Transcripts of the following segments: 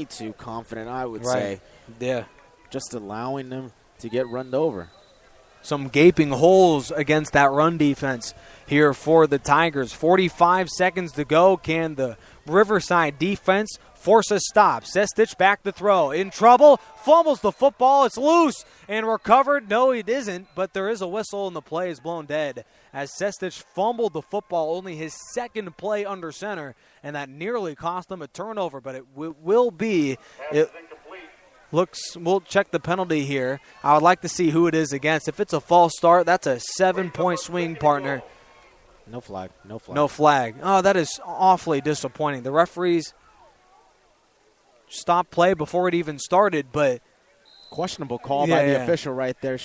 too confident, I would say. Yeah. Just allowing them to get run over. Some gaping holes against that run defense here for the Tigers. 45 seconds to go. Can the Riverside defense force a stop? Sestich back to throw. In trouble. Fumbles the football. It's loose and recovered. No, it isn't, but there is a whistle and the play is blown dead as Sestich fumbled the football, only his second play under center, and that nearly cost them a turnover, but it will be. We'll check the penalty here. I would like to see who it is against. If it's a false start, that's a 7-point swing, partner. No flag. No flag. Oh, that is awfully disappointing. The referees stopped play before it even started, but questionable call by the official right there.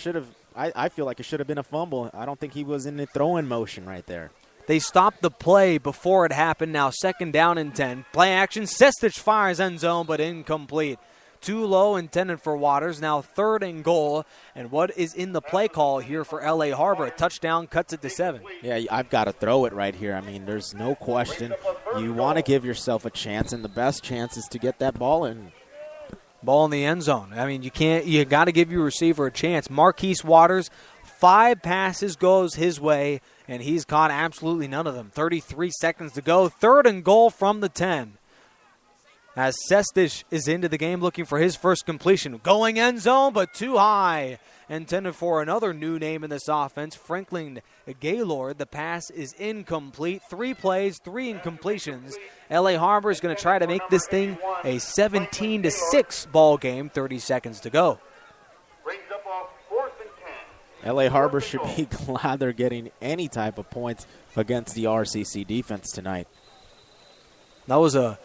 I feel like it should have been a fumble. I don't think he was in the throwing motion right there. They stopped the play before it happened. Now 2nd down and 10. Play action. Sestich fires end zone, but incomplete. Too low, intended for Waters. Now 3rd and goal. And what is in the play call here for LA Harbor? A touchdown cuts it to 7. Yeah, I've got to throw it right here. I mean, there's no question. You want to give yourself a chance, and the best chance is to get that ball in. Ball in the end zone. I mean, you got to give your receiver a chance. Marquise Waters, 5 passes goes his way, and he's caught absolutely none of them. 33 seconds to go. 3rd and goal from the 10. As Sestich is into the game looking for his first completion. Going end zone, but too high. Intended for another new name in this offense, Franklin Gaylord. The pass is incomplete. 3 plays, 3 incompletions. LA Harbor is going to try to make this thing a 17-6 ball game. 30 seconds to go. LA Harbor should be glad they're getting any type of points against the RCC defense tonight. That was a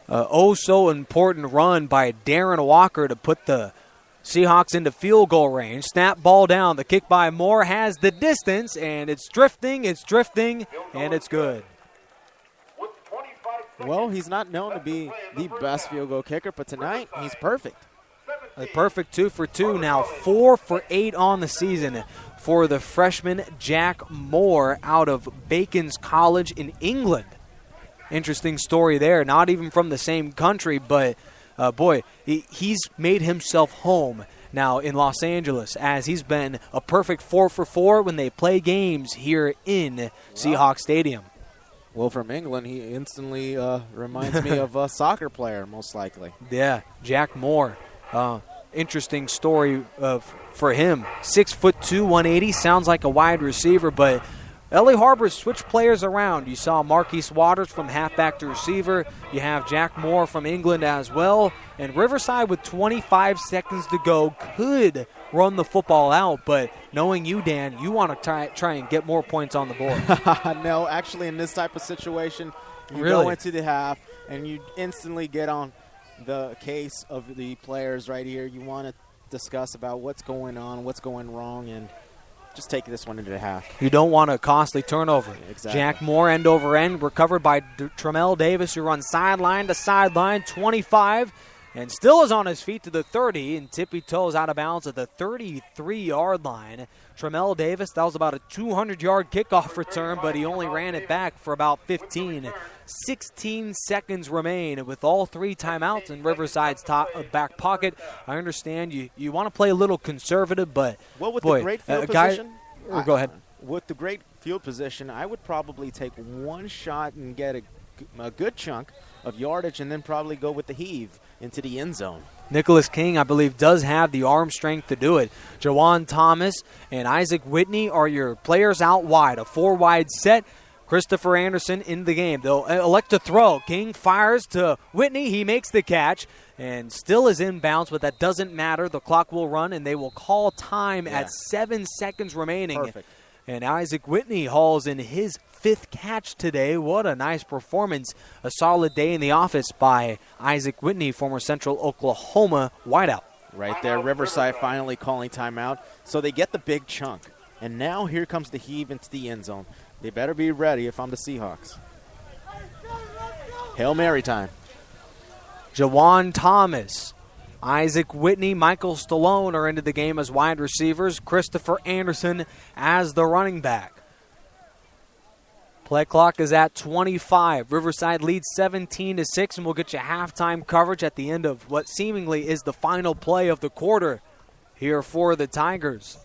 so important run by Darren Walker to put the Seahawks into field goal range. Snap ball down. The kick by Moore has the distance, and it's drifting, and it's good. Well, he's not known to be the best field goal kicker, but tonight he's perfect. A perfect 2 for 2. Now 4 for 8 on the season for the freshman Jack Moore out of Bacon's College in England. Interesting story there. Not even from the same country, but, he's made himself home now in Los Angeles, as he's been a perfect 4 for 4 when they play games here in Seahawks Stadium. Well, from England, he instantly reminds me of a soccer player, most likely. Yeah, Jack Moore. Interesting story for him. 6'2", 180, sounds like a wide receiver, but LA Harbor switched players around. You saw Marquise Waters from halfback to receiver. You have Jack Moore from England as well. And Riverside, with 25 seconds to go, could run the football out. But knowing you, Dan, you want to try and get more points on the board. No, actually, in this type of situation, you really go into the half and you instantly get on the case of the players right here. You want to discuss about what's going on, what's going wrong, and just take this one into the half. You don't want a costly turnover. Yeah, exactly. Jack Moore, end over end, recovered by Tremel Davis, who runs sideline to sideline, 25, and still is on his feet to the 30, and tippy-toes out of bounds at the 33-yard line. Tremel Davis, that was about a 200-yard kickoff return, but he only ran it back for about 15. 16 seconds remain with all 3 timeouts in Riverside's back pocket. I understand you want to play a little conservative, but with the great field position, go ahead. With the great field position, I would probably take one shot and get a good chunk of yardage, and then probably go with the heave into the end zone. Nicholas King, I believe, does have the arm strength to do it. Jawan Thomas and Isaac Whitney are your players out wide. A 4-wide set. Christopher Anderson in the game. They'll elect to throw. King fires to Whitney. He makes the catch and still is inbounds, but that doesn't matter. The clock will run, and they will call time at 7 seconds remaining. Perfect. And Isaac Whitney hauls in his 5th catch today. What a nice performance. A solid day in the office by Isaac Whitney, former Central Oklahoma wideout. Right there, Riverside finally calling timeout. So they get the big chunk. And now here comes the heave into the end zone. They better be ready if I'm the Seahawks. Hail Mary time. Jawan Thomas, Isaac Whitney, Michael Stallone are into the game as wide receivers. Christopher Anderson as the running back. Play clock is at 25. Riverside leads 17-6, and we'll get you halftime coverage at the end of what seemingly is the final play of the quarter here for the Tigers.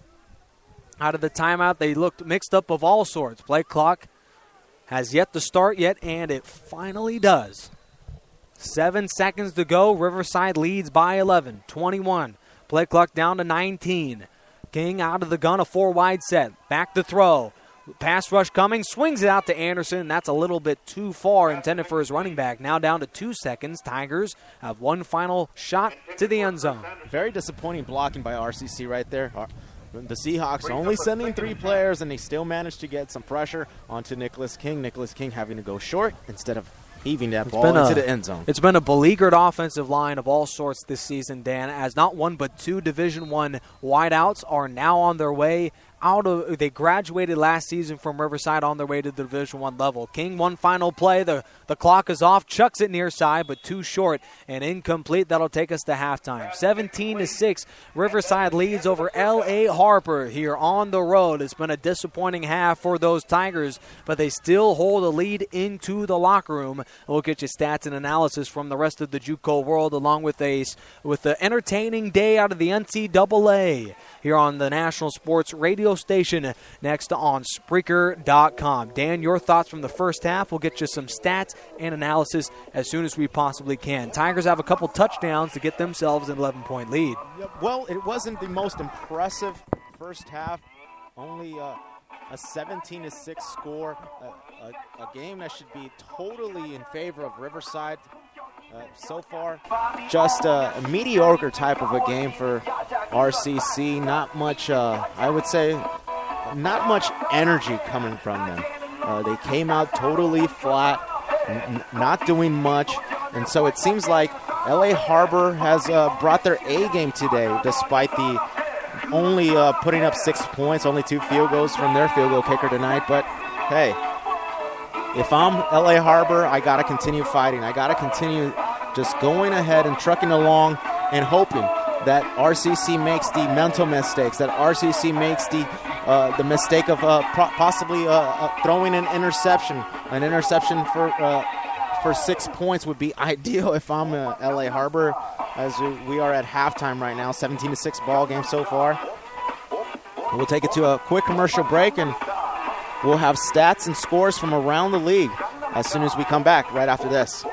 Out of the timeout, they looked mixed up of all sorts. Play clock has yet to start yet, and it finally does. 7 seconds to go. Riverside leads by 11, 21. Play clock down to 19. King out of the gun, a 4-wide set. Back to throw. Pass rush coming, swings it out to Anderson. That's a little bit too far, intended for his running back. Now down to 2 seconds. Tigers have one final shot to the end zone. Very disappointing blocking by RCC right there. The Seahawks only sending 3 players, and they still managed to get some pressure onto Nicholas King. Nicholas King having to go short instead of heaving that ball into the end zone. It's been a beleaguered offensive line of all sorts this season, Dan, as not one but 2 Division I wideouts are now on their way they graduated last season from Riverside on their way to the Division I level. King, one final play. The clock is off. Chucks it near side, but too short and incomplete. That'll take us to halftime. 17-6. Riverside leads over LA Harbor here on the road. It's been a disappointing half for those Tigers, but they still hold a lead into the locker room. We'll get you stats and analysis from the rest of the JUCO world, along with the entertaining day out of the NCAA here on the National Sports Radio station next on Spreaker.com. Dan, your thoughts from the first half. We'll get you some stats and analysis as soon as we possibly can. Tigers have a couple touchdowns to get themselves an 11-point lead. Well, it wasn't the most impressive first half. Only a 17-6 score. A game that should be totally in favor of Riverside. So far, just a mediocre type of a game for RCC. Not much, I would say, not much energy coming from them. They came out totally flat, not doing much. And so it seems like LA Harbor has brought their A game today, despite the only putting up 6 points, only 2 field goals from their field goal kicker tonight. But, hey, if I'm LA Harbor, I got to continue fighting. I got to continue just going ahead and trucking along and hoping that RCC makes the mental mistakes, that RCC makes the mistake of possibly throwing an interception. An interception for 6 points would be ideal if I'm LA Harbor, as we are at halftime right now, 17-6 ball game so far. We'll take it to a quick commercial break, and we'll have stats and scores from around the league as soon as we come back right after this.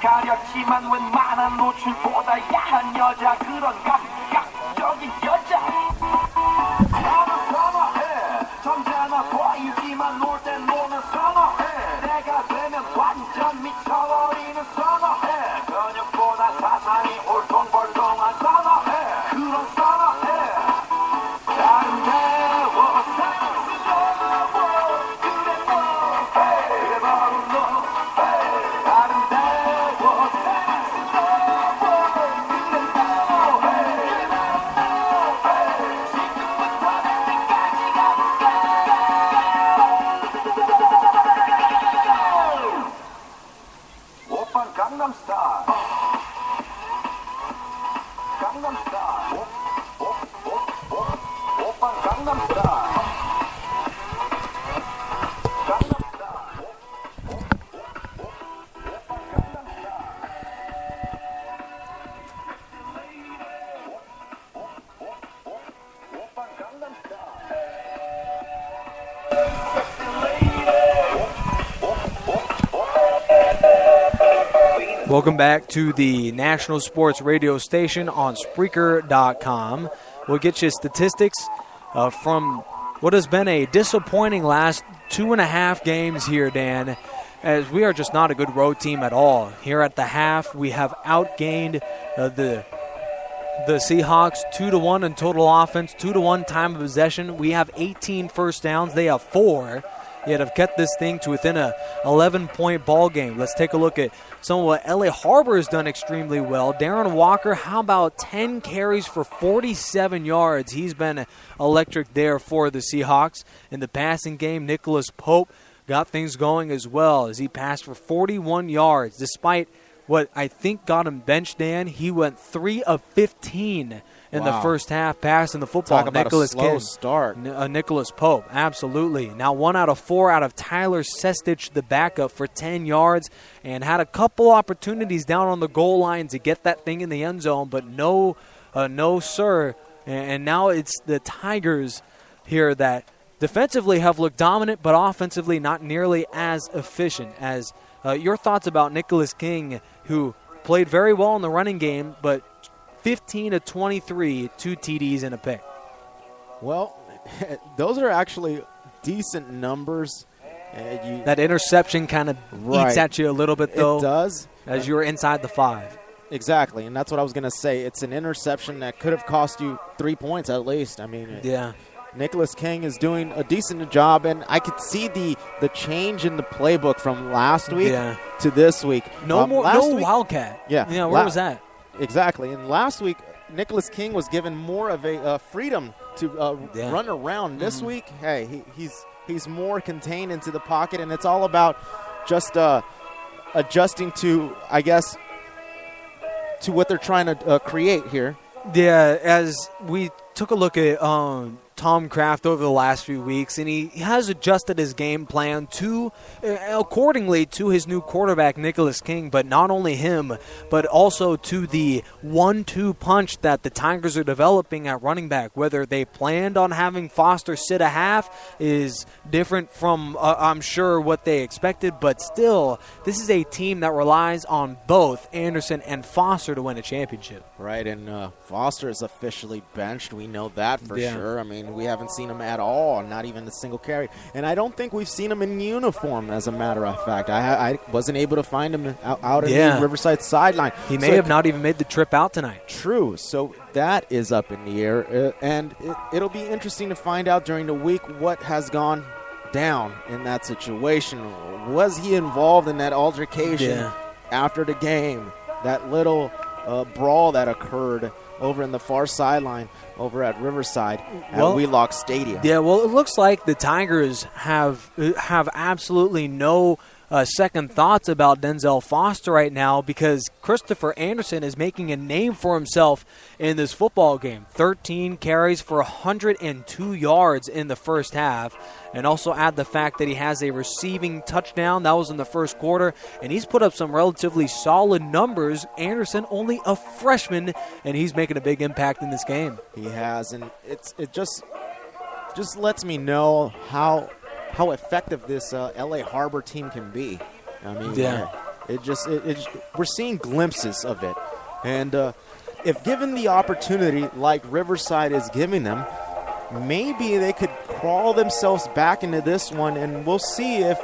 가렸지만 웬만한 노출보다 야한 여자 그런 감각적인 여자 나는 선어해 점잖아 보이지만 놀 땐 노는 선어해 내가 되면 완전 미쳐버리는 선어해 근육보다 사상이 올통벌통한 선어해 그런 선어해 아름다워 사랑스러워 그래 너 그래 바로 너 Gangnam Style. Gangnam Style. Oppa Gangnam Style. Gangnam Style. Oppa Gangnam Style. Oppa Gangnam Style. Welcome back to the National Sports Radio station on Spreaker.com. We'll get you statistics from what has been a disappointing last 2.5 games here, Dan, as we are just not a good road team at all. Here at the half, we have outgained the Seahawks 2-1 in total offense, 2-1 time of possession. We have 18 first downs. They have 4. Yet have kept this thing to within a 11-point ball game. Let's take a look at some of what LA Harbor has done extremely well. Darren Walker, how about 10 carries for 47 yards? He's been electric there for the Seahawks. In the passing game, Nicholas Pope got things going as well as he passed for 41 yards. Despite what I think got him benched, Dan, he went 3 of 15 in the first half passing the football. Talk about Nicholas a slow start. Nicholas Pope, absolutely. Now 1 out of 4 out of Tyler Sestich, the backup, for 10 yards, and had a couple opportunities down on the goal line to get that thing in the end zone, but no sir. And now it's the Tigers here that defensively have looked dominant, but offensively not nearly as efficient. As your thoughts about Nicholas King, who played very well in the running game, but 15 to 23, 2 TDs and a pick. Well, those are actually decent numbers. That interception kind of eats at you a little bit, though. It does. As you're inside the 5. Exactly, and that's what I was going to say. It's an interception that could have cost you 3 points at least. I mean, yeah. Nicholas King is doing a decent job, and I could see the change in the playbook from last week to this week. No Wildcat. Yeah. Where was that? Exactly. And last week, Nicholas King was given more of a freedom to run around. This week, hey, he's more contained into the pocket, and it's all about just adjusting to, I guess, to what they're trying to create here. Yeah, as we took a look at Tom Kraft over the last few weeks, and he has adjusted his game plan accordingly to his new quarterback, Nicholas King, but not only him, but also to the 1-2 punch that the Tigers are developing at running back. Whether they planned on having Foster sit a half is different from, I'm sure, what they expected, but still, this is a team that relies on both Anderson and Foster to win a championship. Right, and Foster is officially benched. We know that for sure. I mean, we haven't seen him at all, not even a single carry. And I don't think we've seen him in uniform, as a matter of fact. I wasn't able to find him out in the Riverside sideline. He may have not even made the trip out tonight. True. So that is up in the air. And it'll be interesting to find out during the week what has gone down in that situation. Was he involved in that altercation after the game? That little brawl that occurred over in the far sideline over at Riverside at Wheelock Stadium. Yeah, well, it looks like the Tigers have absolutely no second thoughts about Denzel Foster right now, because Christopher Anderson is making a name for himself in this football game. 13 carries for 102 yards in the first half, and also add the fact that he has a receiving touchdown. That was in the first quarter, and he's put up some relatively solid numbers. Anderson, only a freshman, and he's making a big impact in this game. He has, and it just lets me know how effective this LA Harbor team can be. I mean, we're seeing glimpses of it. And if given the opportunity like Riverside is giving them, maybe they could crawl themselves back into this one, and we'll see if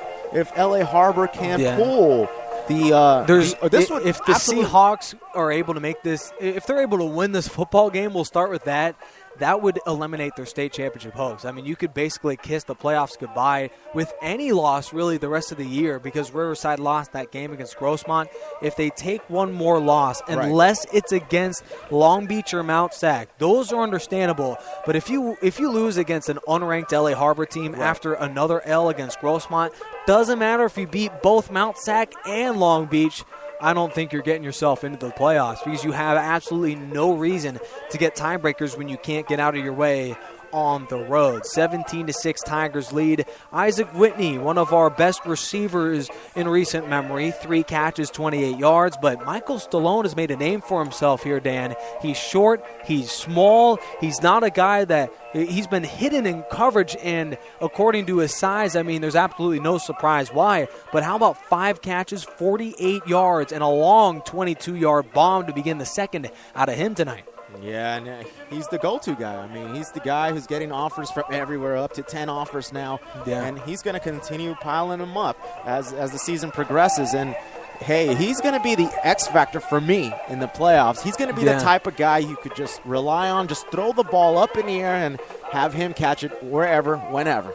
LA Harbor can pull if the Seahawks are able to make this, if they're able to win this football game, we'll start with that. That would eliminate their state championship hopes. I mean, you could basically kiss the playoffs goodbye with any loss really the rest of the year, because Riverside lost that game against Grossmont. If they take one more loss, unless it's against Long Beach or Mount Sac, those are understandable. But if you lose against an unranked LA Harbor team after another L against Grossmont, doesn't matter if you beat both Mount Sac and Long Beach, I don't think you're getting yourself into the playoffs, because you have absolutely no reason to get tiebreakers when you can't get out of your way on the road. 17-6 Tigers lead. Isaac Whitney, one of our best receivers in recent memory, 3 catches, 28 yards. But Michael Stallone has made a name for himself here, Dan. He's short, he's small, he's not a guy that he's been hidden in coverage, and according to his size, I mean, there's absolutely no surprise why. But how about 5 catches, 48 yards, and a long 22-yard bomb to begin the second out of him tonight? Yeah, and he's the go-to guy. I mean, he's the guy who's getting offers from everywhere, up to 10 offers now. Yeah. And he's going to continue piling them up as the season progresses. And, hey, he's going to be the X factor for me in the playoffs. He's going to be the type of guy you could just rely on, just throw the ball up in the air and have him catch it wherever, whenever.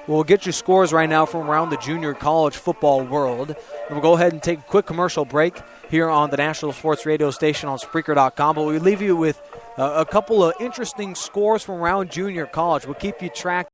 We'll get you scores right now from around the junior college football world. And we'll go ahead and take a quick commercial break here on the National Sports Radio station on Spreaker.com. But we leave you with a couple of interesting scores from around junior college. We'll keep you track